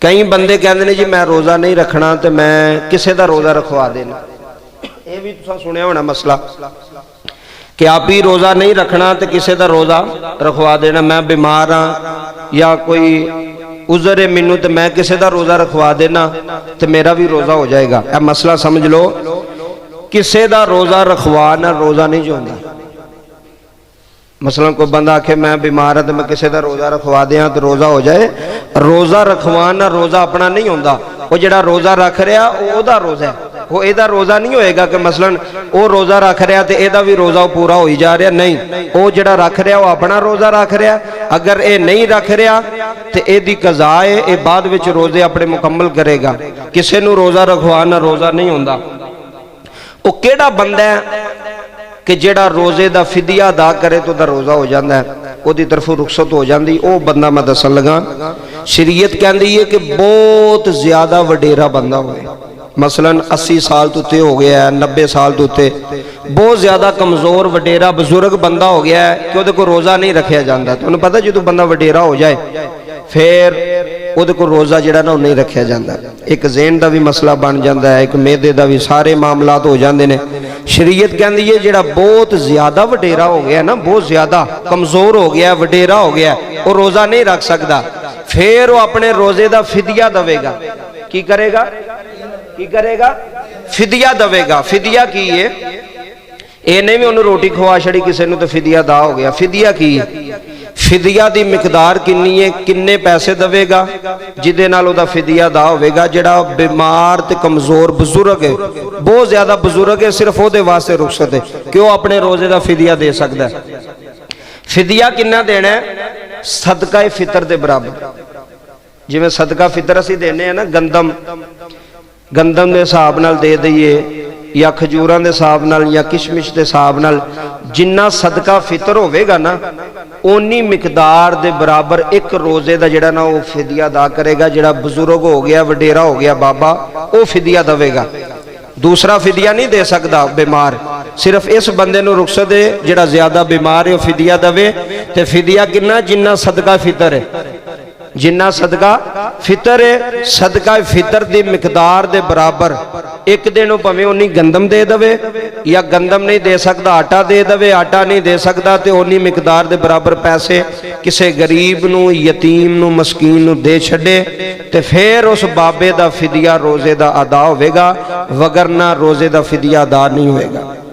कई बंदे कहते ने जी मैं रोज़ा नहीं रखना तो मैं किसी का रोज़ा रखवा देना। ये भी तुसां सुनिया होना मसला कि आप ही रोज़ा नहीं रखना तो किसी का रोज़ा रखवा देना। मैं बीमार हाँ या कोई उज़र है मैनू तो मैं किसी का रोज़ा रखवा देना तो मेरा भी रोज़ा हो जाएगा। यह मसला समझ लो, किसी का रोज़ा रखवाना रोज़ा नहीं जोंदा। मसलन कोई बंदा आखे मैं बीमार है तो मैं किसी का रोज़ा रखवा दें तो रोज़ा हो जाए। रोज़ा रखवाना रोज़ा अपना नहीं होंदा। वो जिहड़ा रोज़ा रख रहा ओहदा रोज़ा है, वो एदा रोज़ा नहीं होएगा कि मसलन वो रोज़ा रख रहा तो एदा भी रोज़ा पूरा हो ही जा रहा। नहीं, वो जिहड़ा रख रहा वो अपना रोज़ा रख रहा। अगर ये नहीं रख रहा तो एदी कज़ा है, ये बाद विच रोज़े अपने मुकम्मल करेगा। किसी नूं रोज़ा रखवाना रोज़ा नहीं होंदा। वो केड़ा बंदा है कि जेड़ा रोज़े दा फिदिया अदा करे तो दा रोज़ा हो जाता है, उसकी तरफों रुखसत हो जाती। वो बंदा मैं दसन लगा, शरीयत कहती है कि बहुत ज्यादा वडेरा बंदा होए, मसलन 80 साल तो उत्ते हो गया है, 90 साल तो उत्ते बहुत ज्यादा कमजोर वडेरा बजुर्ग बंदा हो गया है कि वो रोज़ा नहीं रखा जाता। तो उन्हें पता जो बंदा वडेरा हो जाए फिर वो रोज़ा जो ना नहीं रखा जाता। एक ज़हन का भी मसला बन जाता है, एक मेदे का भी, सारे मामलात हो जाते हैं। शरीयत कहती है जो बहुत ज्यादा वडेरा हो गया ना, बहुत ज्यादा कमजोर हो गया, वडेरा हो गया, वो रोज़ा नहीं रख सकता। फिर वो अपने रोज़े का फिदिया देगा। की करेगा? की करेगा? फिदिया देगा। फिदिया की है? इन्हें भी उन्हें रोटी खवा छड़ी किसी ने तो फिदिया दा हो गया। फिदिया की है? फिदिया की मिकदार किन्नी है, किन्ने पैसे देगा जिदे नाल ओदा फिदिया दा होगा। जिहड़ा बीमार ते कमजोर बजुर्ग है, बहुत ज्यादा बजुर्ग है, सिर्फ ओदे वास्ते रुखसत है कि वह अपने रोज़े का फिदिया दे सकता है। फिदिया किन्ना देना है? सदका फितर के बराबर। जिवें सदका फितर असीं देने ना गंदम, गंदम के हिसाब नाल दे दईए या खजूरां के हिसाब नाल या किशमिश के हिसाब नाल, जिन्ना सदका फितर होगा ना उन्नी मिकदार के बराबर एक रोज़े का जिहड़ा ना वो फिदिया अदा करेगा। जिहड़ा बजुर्ग हो गया, वडेरा हो गया बाबा, वो फिदिया देगा। दूसरा फिदिया नहीं दे सकता बीमार, सिर्फ इस बंदे नूं रुखसत है जिहड़ा ज्यादा बीमार है फिदिया देवे। ते फिदिया किन्ना? जिन्ना सदका फितर है, जिन्ना सदका फितर है, सदका फितर की मिकदार के बराबर एक दिन भावें उन्नी गंदम दे दे या गंदम नहीं दे सकता आटा दे दे, आटा नहीं दे सकता तो उन्नी मिकदार के बराबर पैसे किसी गरीब नूं, यतीम नूं, मस्कीन नूं दे छड़े ते फिर उस बाबे का फिदिया रोज़े का अदा होगा, वगरना रोज़े का फिदिया अदा नहीं होगा।